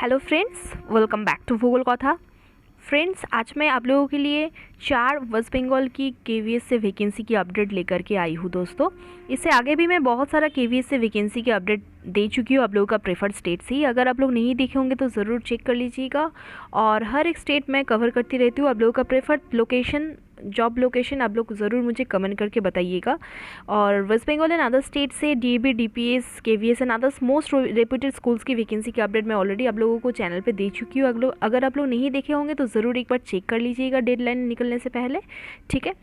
Hello friends, welcome back to Bhugol Katha. Friends, आज मैं आप लोगों के लिए 4 वेस्ट बंगाल की केवीएस से वैकेंसी की अपडेट लेकर के आई हूँ दोस्तों। इससे आगे भी मैं बहुत सारा केवीएस से वैकेंसी की अपडेट दे चुकी हूँ आप लोगों का प्रेफर्ड स्टेट से ही। अगर आप लोग नहीं देखे होंगे तो ज़रूर चेक कर लीजिएगा। और हर एक स्टेट मैं कवर करती रहती हूँ। आप लोगों का प्रेफर्ड लोकेशन, जॉब लोकेशन आप लोग ज़रूर मुझे कमेंट करके बताइएगा। और West Bengal and other state से DAV, DPS, KVS and others most reputed schools की वैकेंसी की अपडेट मैं ऑलरेडी आप लोगों को चैनल पे दे चुकी हूँ। अगर आप लोग नहीं देखे होंगे तो ज़रूर एक बार चेक कर लीजिएगा डेडलाइन निकलने से पहले, ठीक है।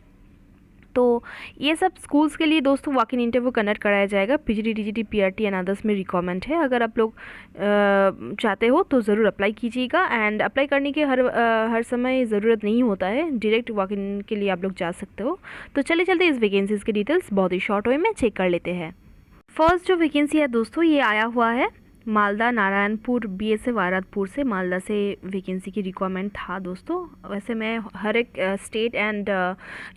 तो ये सब स्कूल्स के लिए दोस्तों वॉक इन इंटरव्यू कंडक्ट कराया जाएगा। PGT, TGT, PRT and others में रिक्वायरमेंट है। अगर आप लोग चाहते हो तो ज़रूर अप्लाई कीजिएगा। एंड अप्लाई करने के हर समय ज़रूरत नहीं होता है, डायरेक्ट वॉक इन के लिए आप लोग जा सकते हो। तो चले चलते इस वैकेंसीज़ के डिटेल्स बहुत ही शॉर्ट वे में चेक कर लेते हैं। फर्स्ट जो वैकेंसी है दोस्तों, ये आया हुआ है मालदा नारायणपुर बीएसएफ आरादपुर से। मालदा से वैकेंसी की रिक्वायरमेंट था दोस्तों। वैसे मैं हर एक स्टेट एंड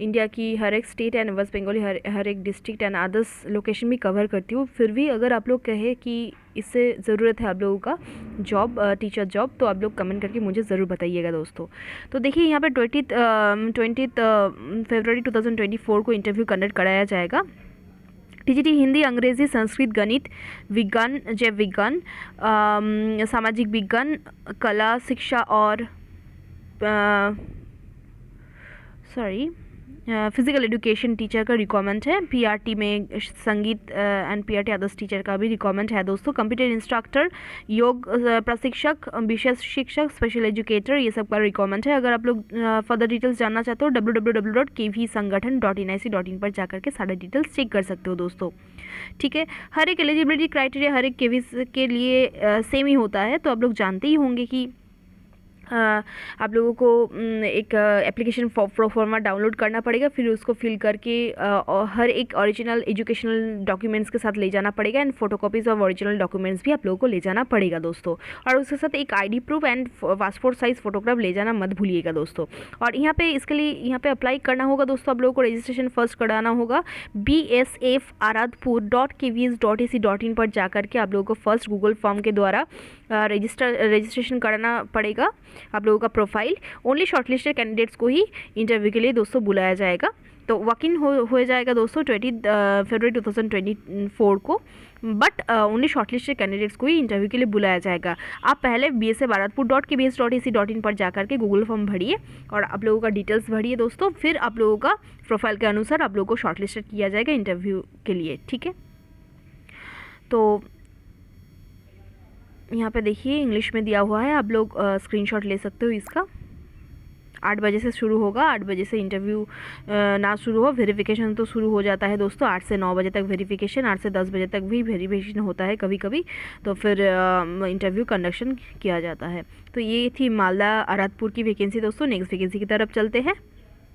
इंडिया की हर एक स्टेट एंड वेस्ट बंगाली हर एक डिस्ट्रिक्ट एंड अदर्स लोकेशन भी कवर करती हूँ। फिर भी अगर आप लोग कहे कि इससे ज़रूरत है आप लोगों का जॉब, टीचर जॉब, तो आप लोग कमेंट करके मुझे ज़रूर बताइएगा दोस्तों। तो देखिए यहाँ पे 20 फरवरी 2024 को इंटरव्यू कंडक्ट कराया जाएगा। टीजीटी हिंदी, अंग्रेजी, संस्कृत, गणित, विज्ञान, जैव विज्ञान, सामाजिक विज्ञान, कला, शिक्षा और फिजिकल एजुकेशन टीचर का रिक्वायरमेंट है। पीआरटी में संगीत एंड पीआरटी अदर्स टीचर का भी रिक्वायरमेंट है दोस्तों। कंप्यूटर इंस्ट्रक्टर, योग प्रशिक्षक, विशेष शिक्षक, स्पेशल एजुकेटर, ये सब का रिक्वायरमेंट है। अगर आप लोग फर्दर डिटेल्स जानना चाहते हो www.kvsangathan.nic.in पर जाकर के सारे डिटेल्स चेक कर सकते हो दोस्तों, ठीक है। हर एक एलिजिबिलिटी क्राइटेरिया हर एक केवी के लिए सेम ही होता है। तो आप लोग जानते ही होंगे कि आप लोगों को एक एप्लीकेशन प्रोफॉर्मा डाउनलोड करना पड़ेगा, फिर उसको फिल करके हर एक ओरिजिनल एजुकेशनल डॉक्यूमेंट्स के साथ ले जाना पड़ेगा। And photocopies of original documents भी आप लोगों को ले जाना पड़ेगा दोस्तों। और उसके साथ एक ID proof and passport size photograph ले जाना मत भूलिएगा दोस्तों। और यहाँ पे इसके लिए यहाँ पे अप्लाई करना होगा दोस्तों। आप लोगों को रजिस्ट्रेशन फर्स्ट कराना होगा bsfaradpur.kvs.ac.in पर जाकर के आप लोगों को फर्स्ट गूगल फॉर्म के द्वारा रजिस्ट्रेशन कराना पड़ेगा। आप लोगों का प्रोफाइल ओनली शॉर्टलिस्टेड कैंडिडेट्स को ही इंटरव्यू के लिए दोस्तों बुलाया जाएगा। तो वॉक इन हो जाएगा दोस्तों 20 फरवरी 2024 को, बट ओनली शॉर्टलिस्टेड कैंडिडेट्स को ही इंटरव्यू के लिए बुलाया जाएगा। आप पहले bsfaradpur.kvs.ac.in पर जाकर के गूगल फॉर्म भरिए और आप लोगों का डिटेल्स भरिए दोस्तों। फिर आप लोगों का प्रोफाइल के अनुसार आप लोगों को शॉर्टलिस्टेड किया जाएगा इंटरव्यू के लिए, ठीक है। तो यहाँ पे देखिए इंग्लिश में दिया हुआ है, आप लोग स्क्रीनशॉट ले सकते हो इसका। 8 बजे से शुरू होगा। 8 बजे से इंटरव्यू ना शुरू हो, वेरिफिकेशन तो शुरू हो जाता है दोस्तों 8 से 9 बजे तक वेरिफिकेशन, 8 से 10 बजे तक भी वेरिफिकेशन होता है कभी कभी। तो फिर इंटरव्यू कंडक्शन किया जाता है। तो ये थी मालदा आरादपुर की वैकेंसी दोस्तों। नेक्स्ट वैकेंसी की तरफ चलते हैं।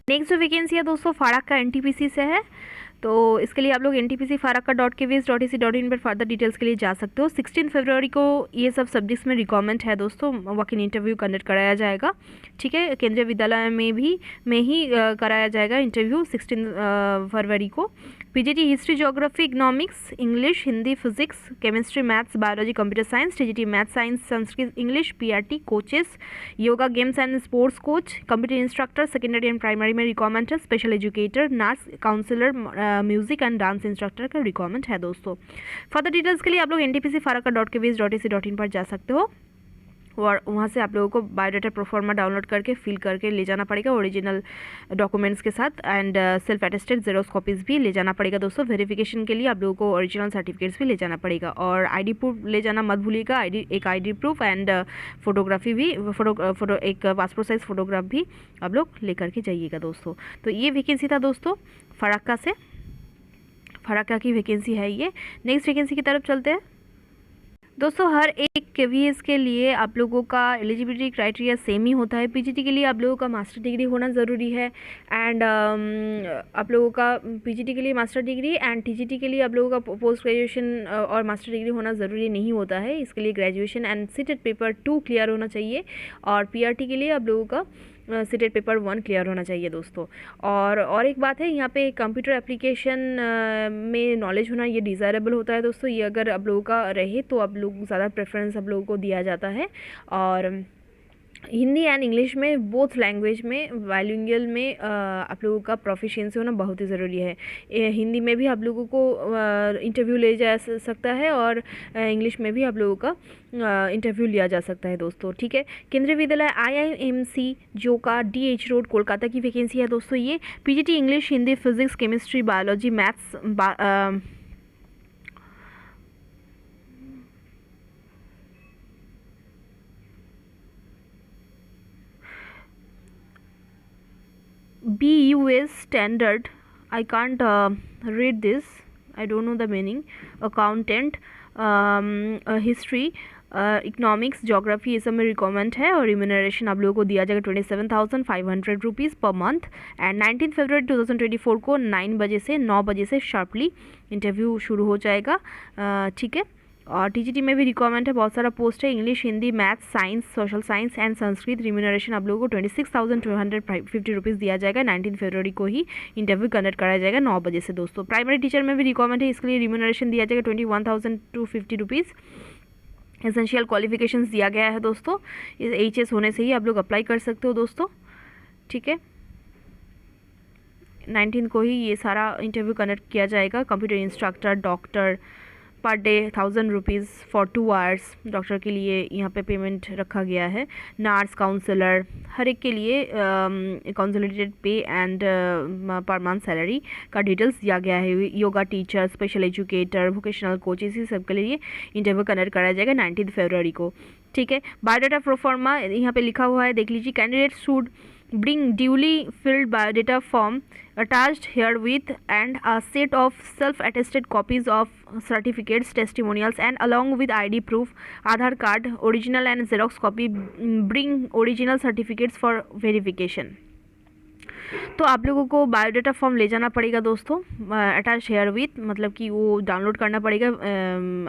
नेक्स्ट जो वैकेंसी है दोस्तों फाड़क्का एनटीपीसी से है। तो इसके लिए आप लोग NTPC farakka.kvs.ac.in पर फर्दर डिटेल्स के लिए जा सकते हो। 16 फरवरी को ये सब सब्जेक्ट्स में रिक्वायरमेंट है दोस्तों। वॉक इन इंटरव्यू कंडक्ट कराया जाएगा, ठीक है। केंद्रीय विद्यालय में ही कराया जाएगा इंटरव्यू 16 फरवरी को। PGT history, geography, economics, English, Hindi, physics, chemistry, maths, biology, computer science, TGT math science, Sanskrit, English, PRT coaches, yoga, games and sports coach, computer instructor, secondary and primary में रिक्वायरमेंट है। Special educator, nurse, counsellor, music and dance instructor का requirement है दोस्तों। Further details के लिए आप लोग NTPC farakka.kvs.ac.in पर जा सकते हो और वहाँ से आप लोगों को बायोडाटा प्रोफॉर्मा डाउनलोड करके फिल करके ले जाना पड़ेगा ओरिजिनल डॉक्यूमेंट्स के साथ। And self attested xerox copies भी ले जाना पड़ेगा दोस्तों। वेरिफिकेशन के लिए आप लोगों को ओरिजिनल सर्टिफिकेट्स भी ले जाना पड़ेगा। और आईडी प्रूफ ले जाना मत भूलिएगा। एक आईडी प्रूफ एंड फोटोग्राफी भी एक पासपोर्ट साइज़ फोटोग्राफ भी आप लोग लेकर के जाइएगा दोस्तों। तो ये वैकेंसी था दोस्तों फाड़क्का से। फाड़क्का की वैकेंसी है ये। नेक्स्ट वैकेंसी की तरफ चलते हैं दोस्तों। हर एक केवीएस के लिए आप लोगों का एलिजिबिलिटी क्राइटेरिया सेम ही होता है। पीजीटी के लिए आप लोगों का मास्टर डिग्री होना ज़रूरी है। एंड आप लोगों का पीजीटी के लिए मास्टर डिग्री एंड टीजीटी के लिए आप लोगों का पोस्ट ग्रेजुएशन और मास्टर डिग्री होना ज़रूरी नहीं होता है। इसके लिए graduation and CTET paper 2 clear होना चाहिए। और पीआरटी के लिए आप लोगों का सीटेट पेपर 1 क्लियर होना चाहिए दोस्तों। और एक बात है, यहाँ पे कंप्यूटर एप्लीकेशन में नॉलेज होना ये डिज़ायरेबल होता है दोस्तों। ये अगर आप लोगों का रहे तो आप लोग ज़्यादा प्रेफरेंस आप लोगों को दिया जाता है। और हिंदी एंड इंग्लिश में बोथ लैंग्वेज में बाइलिंगुअल में आप लोगों का प्रोफिशिएंसी होना बहुत ही ज़रूरी है। हिंदी में भी आप लोगों को इंटरव्यू ले जा सकता है और इंग्लिश में भी आप लोगों का इंटरव्यू लिया जा सकता है दोस्तों। ठीक है, केंद्रीय विद्यालय IIMC जोका DH रोड कोलकाता की वैकेंसी है दोस्तों। ये PGT English, Hindi, physics, chemistry, biology, maths, BUS standard, I can't read this, I don't know the meaning, accountant, history, economics, geography, ये सब में रिकमेंड है। और रिम्यूनरेशन आप लोगों को दिया जाएगा 27,500 रुपीज़ पर मंथ। एंड 19 फरवरी 2024 को 9 बजे से 9 बजे से शार्पली इंटरव्यू शुरू हो जाएगा। ठीक है, और TGT में भी रिक्वायरमेंट है, बहुत सारा पोस्ट है, English, Hindi, maths, science, social science and Sanskrit. Remuneration आप लोगों को 26,250 रुपीज़ दिया जाएगा। 19 फरवरी को ही इंटरव्यू कंडक्ट कराया जाएगा 9 बजे से दोस्तों। प्राइमरी टीचर में भी रिक्वायरमेंट है, इसके लिए रिम्यूनरेशन दिया जाएगा 21,250 रुपीज़। एसेंशियल क्वालिफिकेशंस दिया गया है दोस्तों, इस HS होने से ही आप लोग अप्लाई कर सकते हो दोस्तों। ठीक है, 19 को ही ये सारा इंटरव्यू कंडक्ट किया जाएगा। Computer instructor, doctor, per day 1000 rupees for 2 hours, doctor के लिए यहाँ पे पेमेंट रखा गया है। नर्स, काउंसलर, हर एक के लिए कंसोलिडेटेड पे एंड पर मंथ सैलरी का डिटेल्स दिया गया है। Yoga teacher, special educator, vocational coach, इसी सब के लिए इंटरव्यू कंडक्ट कराया जाएगा 19 फरवरी को। ठीक है, बायोडाटा प्रोफॉर्मा यहाँ पे लिखा हुआ है, देख लीजिए। Candidate should bring duly filled biodata form attached herewith and a set of self-attested copies of certificates, testimonials and along with ID proof, Aadhaar card, original and Xerox copy. Bring original certificates for verification. तो आप लोगों को biodata form ले जाना पड़ेगा दोस्तों, attach hair with, मतलब कि वो डाउनलोड करना पड़ेगा।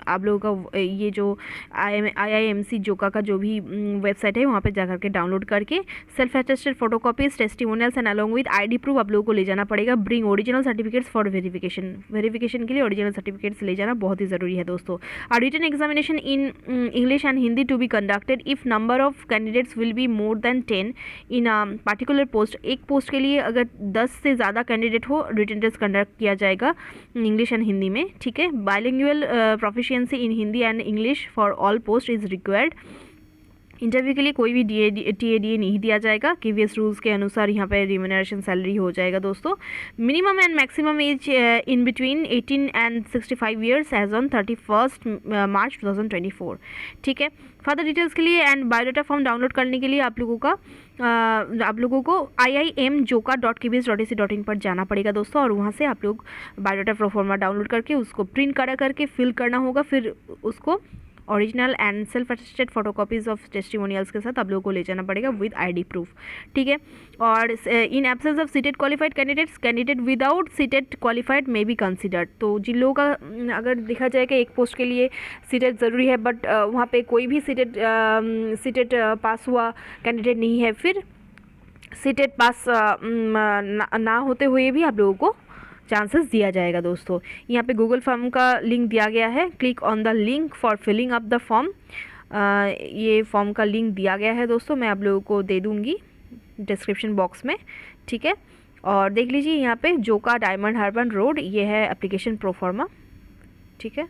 आप लोगों का ये जो IIMC जोका का जो भी वेबसाइट है वहाँ पे जा करके डाउनलोड करके self attested photocopies, testimonials and along with ID proof आप लोगों को ले जाना पड़ेगा। Bring original certificates for verification, verification के लिए ओरिजिनल सर्टिफिकेट्स ले जाना बहुत ही ज़रूरी है दोस्तों। A written examination in English and Hindi to be conducted if number of candidates will be more than 10 in particular post. एक पोस्ट के लिए अगर 10 से ज़्यादा कैंडिडेट हो, रिटन टेस्ट कंडक्ट किया जाएगा इंग्लिश एंड हिंदी में। ठीक है, bilingual proficiency in Hindi and English for all post is required. Interview के लिए कोई भी TADA नहीं दिया जाएगा। KVS रूल्स के अनुसार यहाँ पे रिम्यूनरेशन सैलरी हो जाएगा दोस्तों। Minimum and maximum age in between 18 and 65 years age on 31 March 2024। ठीक है, फर्दर डिटेल्स के लिए एंड बायोडाटा फॉर्म डाउनलोड करने के लिए आप लोगों को iimjoka.kbs.ac.in पर जाना पड़ेगा दोस्तों, और वहाँ से आप लोग बायोडाटा प्रोफॉर्मा डाउनलोड करके उसको प्रिंट करा करके फिल करना होगा। फिर उसको original and self attested photocopies of testimonials के साथ आप लोगों को ले जाना पड़ेगा विद ID प्रूफ। ठीक है, और in absence of seated qualified candidates, candidate without seated qualified may be considered. तो जिन लोगों का अगर देखा जाए कि एक पोस्ट के लिए सीटेड ज़रूरी है बट वहाँ पे कोई भी सीटेड पास हुआ कैंडिडेट नहीं है, फिर सीटेड पास ना होते हुए भी आप लोगों को चांसेस दिया जाएगा दोस्तों। यहाँ पे गूगल फॉर्म का लिंक दिया गया है, click on the link for filling up the form. ये फॉर्म का लिंक दिया गया है दोस्तों, मैं आप लोगों को दे दूँगी डिस्क्रिप्शन बॉक्स में। ठीक है, और देख लीजिए यहाँ पे जोका डायमंड हार्बर रोड, ये है एप्लीकेशन प्रोफॉर्मा। ठीक है,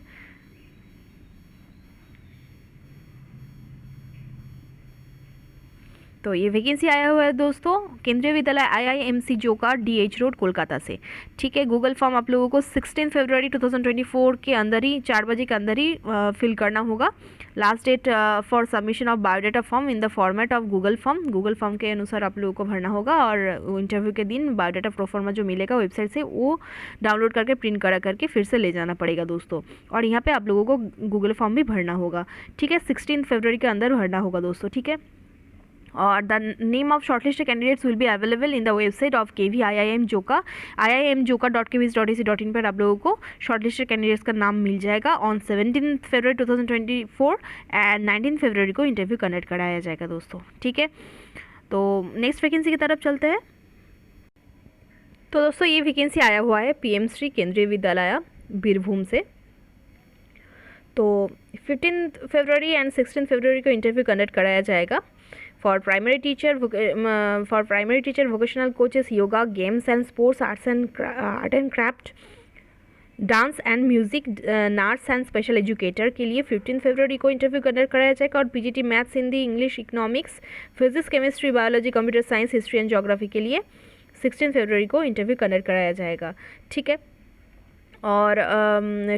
तो ये वैकेंसी आया हुआ है दोस्तों केंद्रीय विद्यालय IIMC जोका DH रोड कोलकाता से। ठीक है, गूगल फॉर्म आप लोगों को 16 फरवरी 2024 के अंदर ही 4 बजे के अंदर ही फिल करना होगा। Last date for submission of biodata form in the format of Google form के अनुसार आप लोगों को भरना होगा, और इंटरव्यू के दिन बायोडाटा प्रोफॉर्मा जो मिलेगा वेबसाइट से वो डाउनलोड करके प्रिंट करा करके फिर से ले जाना पड़ेगा दोस्तों। और यहाँ पे आप लोगों को गूगल फॉर्म भी भरना होगा। ठीक है, 16 फरवरी के अंदर भरना होगा दोस्तों। ठीक है, और the name of shortlisted candidates will be available in the website of KVIIM Joka, iimjoka.kbs.ac.in पर आप लोगों को शॉर्टलिस्टेड कैंडिडेट्स का नाम मिल जाएगा। ऑन 17 फरवरी 2024 एंड 19 फरवरी को इंटरव्यू कंडक्ट कराया जाएगा दोस्तों। ठीक है, तो नेक्स्ट वैकेंसी की तरफ चलते हैं। तो दोस्तों ये वैकेंसी आया हुआ है पीएम श्री केंद्रीय विद्यालय बीरभूम से। तो 15 फरवरी एंड 16 फरवरी को इंटरव्यू कंडक्ट कराया जाएगा for primary teacher vocational coaches, yoga, games and sports, art and craft, dance and music, nurse and special educator के लिए 15 फरवरी को इंटरव्यू कंडक्ट कराया जाएगा। और PGT maths, Hindi, English, economics, physics, chemistry, biology, computer science, history and geography के लिए 16 फरवरी को इंटरव्यू कंडक्ट कराया जाएगा। ठीक है। और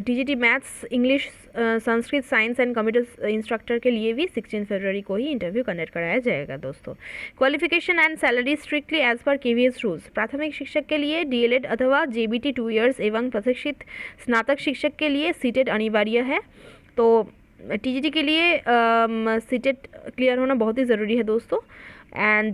TGT maths, English, Sanskrit, science and computer instructor के लिए भी 16 फरवरी को ही इंटरव्यू कंडक्ट कराया जाएगा दोस्तों। Qualification and salary strictly as पर केवीएस रूल्स। प्राथमिक शिक्षक के लिए डीएलएड अथवा जेबीटी 2 इयर्स एवं प्रशिक्षित स्नातक शिक्षक के लिए सीटेट अनिवार्य है। तो टीजीटी के लिए सीटेट क्लियर होना बहुत ही ज़रूरी है दोस्तों। एंड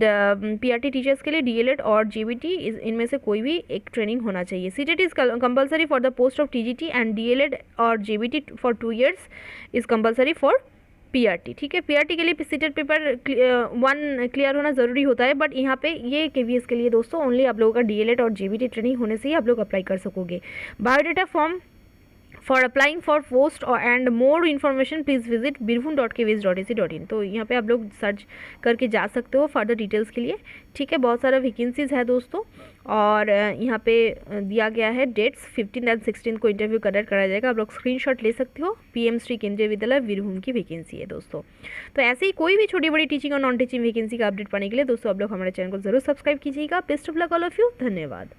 पीआरटी टीचर्स के लिए डीएलएड और जेबीटी इनमें से कोई भी एक ट्रेनिंग होना चाहिए। CTET is compulsory for the post of TGT and DElEd और JBT for 2 years is compulsory for PRT. ठीक है। पीआरटी के लिए सीटेट पेपर 1 क्लियर होना ज़रूरी होता है, बट यहाँ पे ये केवीएस के लिए दोस्तों ओनली आप लोगों का डीएलएड और जेबीटी ट्रेनिंग होने से ही आप लोग अप्लाई कर सकोगे। Biodata form for applying for post and more information please visit birbhum.kvs.ac.in। तो यहाँ पे आप लोग सर्च करके जा सकते हो फर्दर डिटेल्स के लिए। ठीक है। बहुत सारा वैकेंसीज़ है दोस्तों, और यहाँ पे दिया गया है डेट्स 15 एंड 16 को इंटरव्यू कंडक्ट कराया जाएगा। आप लोग स्क्रीनशॉट ले सकते हो। पीएम श्री केंद्रीय विद्यालय बीरभूम की वैकेंसी है दोस्तों। तो ऐसे ही कोई भी छोटी बड़ी टीचिंग और नॉन टीचिंग वैकेंसी का अपडेट पाने के लिए दोस्तों आप लोग हमारे चैनल को जरूर सब्सक्राइब कीजिएगा। Best of luck all of you. धन्यवाद।